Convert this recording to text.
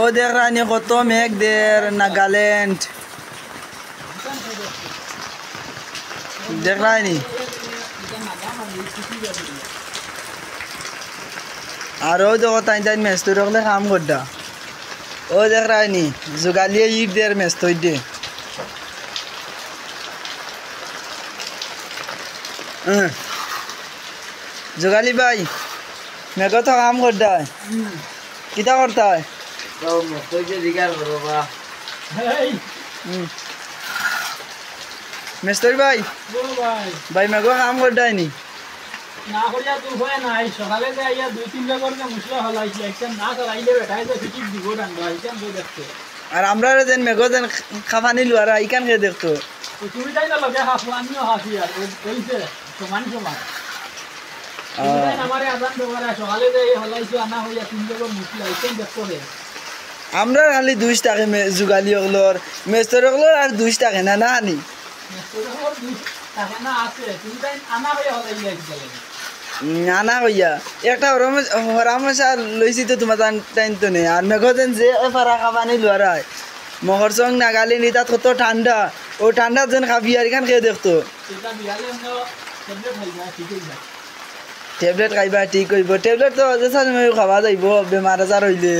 ও দেখ রানি কত মেঘ দের নাগাল্যান্ড দেখ রানি আর ও দেখো তাই তাই মেস তো রাখলে কাম করডা ও দেখ রানি জোগালিয়ে ইট দের মেস তো দে জোগালি ভাই মেঘ তো কাম করডা কিতা করতা হয় মিস্ত্রি ভাই ভাই মেঘ কাম করডায়নি না করিয়া তুই হয় নাই সকালে যে আইয়া 2-3 বেগর যে মুসলা হলাইছি একদম না চালাইলে বেটাই যে ফিটিং দিব ডাঙ্গা আইতাম বই দেখতে আর আমরা যেন মেঘ যেন খাফানি লুয়ারা ইকান খেয়ে দেখতো তুমি তাই না লগে হাফু আমিও হাফি আর কইছে সমান সমান তুমি তাই আমারে আদান দেওয়ারা সকালে যে হলাইছো আনা হইয়া 3 বেগর মুসলা আইতাম দেখতে রে আমরা খালি 2 টাকা জুগালি ওগুলোর মেস্তর ওগুলোর আর 2 টাকা না না আনি না আছে তুমি তাই আনা হইয়া হলাইলে আনা হইয়া একটা হরামশা লইছি তো তোমার টাইম তো নেই আর মেঘতেন যে ফারা খাবানি লুয়ারা মহর সং নাগালি নি তাত কত ঠান্ডা ও ঠান্ডা যেন খাবি আর এখান খেয়ে দেখতো ট্যাবলেট খাইবা ঠিক হইব ট্যাবলেট তো খাওয়া যাইব বেমার আজার হইলে